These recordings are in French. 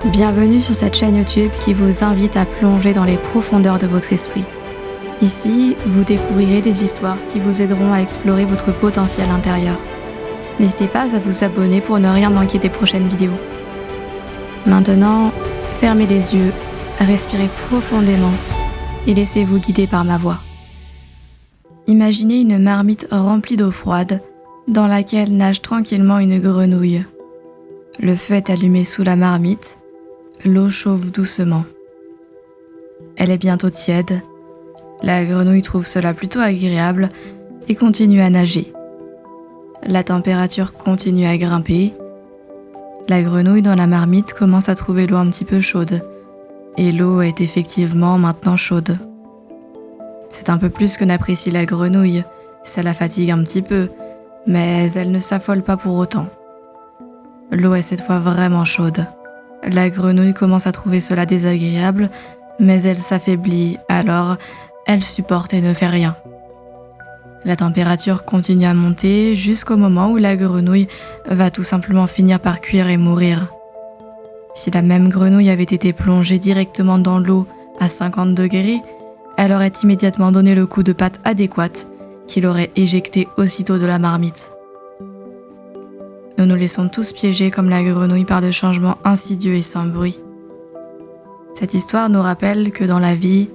Bienvenue sur cette chaîne YouTube qui vous invite à plonger dans les profondeurs de votre esprit. Ici, vous découvrirez des histoires qui vous aideront à explorer votre potentiel intérieur. N'hésitez pas à vous abonner pour ne rien manquer des prochaines vidéos. Maintenant, fermez les yeux, respirez profondément et laissez-vous guider par ma voix. Imaginez une marmite remplie d'eau froide dans laquelle nage tranquillement une grenouille. Le feu est allumé sous la marmite, l'eau chauffe doucement. Elle est bientôt tiède. La grenouille trouve cela plutôt agréable et continue à nager. La température continue à grimper. La grenouille dans la marmite commence à trouver l'eau un petit peu chaude. Et l'eau est effectivement maintenant chaude. C'est un peu plus que n'apprécie la grenouille. Ça la fatigue un petit peu, mais elle ne s'affole pas pour autant. L'eau est cette fois vraiment chaude. La grenouille commence à trouver cela désagréable, mais elle s'affaiblit, alors elle supporte et ne fait rien. La température continue à monter jusqu'au moment où la grenouille va tout simplement finir par cuire et mourir. Si la même grenouille avait été plongée directement dans l'eau à 50 degrés, elle aurait immédiatement donné le coup de patte adéquat qui l'aurait éjectée aussitôt de la marmite. Nous nous laissons tous piéger comme la grenouille par de changements insidieux et sans bruit. Cette histoire nous rappelle que dans la vie,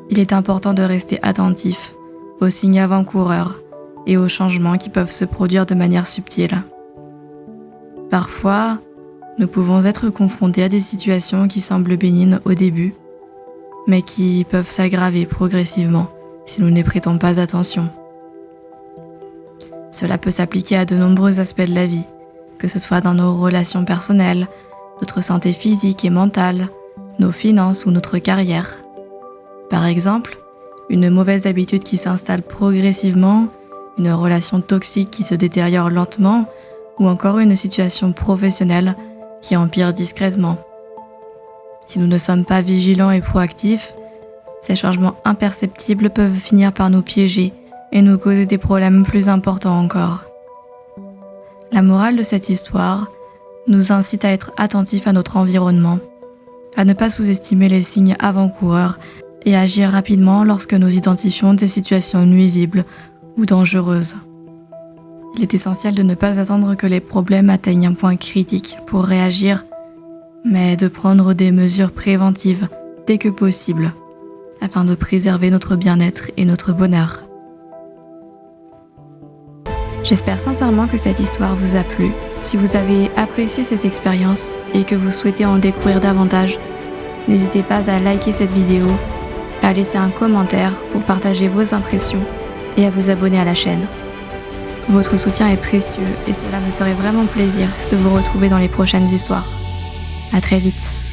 il est important de rester attentif aux signes avant-coureurs et aux changements qui peuvent se produire de manière subtile. Parfois, nous pouvons être confrontés à des situations qui semblent bénignes au début, mais qui peuvent s'aggraver progressivement si nous n'y prêtons pas attention. Cela peut s'appliquer à de nombreux aspects de la vie, que ce soit dans nos relations personnelles, notre santé physique et mentale, nos finances ou notre carrière. Par exemple, une mauvaise habitude qui s'installe progressivement, une relation toxique qui se détériore lentement, ou encore une situation professionnelle qui empire discrètement. Si nous ne sommes pas vigilants et proactifs, ces changements imperceptibles peuvent finir par nous piéger et nous causer des problèmes plus importants encore. La morale de cette histoire nous incite à être attentifs à notre environnement, à ne pas sous-estimer les signes avant-coureurs et à agir rapidement lorsque nous identifions des situations nuisibles ou dangereuses. Il est essentiel de ne pas attendre que les problèmes atteignent un point critique pour réagir, mais de prendre des mesures préventives dès que possible, afin de préserver notre bien-être et notre bonheur. J'espère sincèrement que cette histoire vous a plu. Si vous avez apprécié cette expérience et que vous souhaitez en découvrir davantage, n'hésitez pas à liker cette vidéo, à laisser un commentaire pour partager vos impressions et à vous abonner à la chaîne. Votre soutien est précieux et cela me ferait vraiment plaisir de vous retrouver dans les prochaines histoires. À très vite.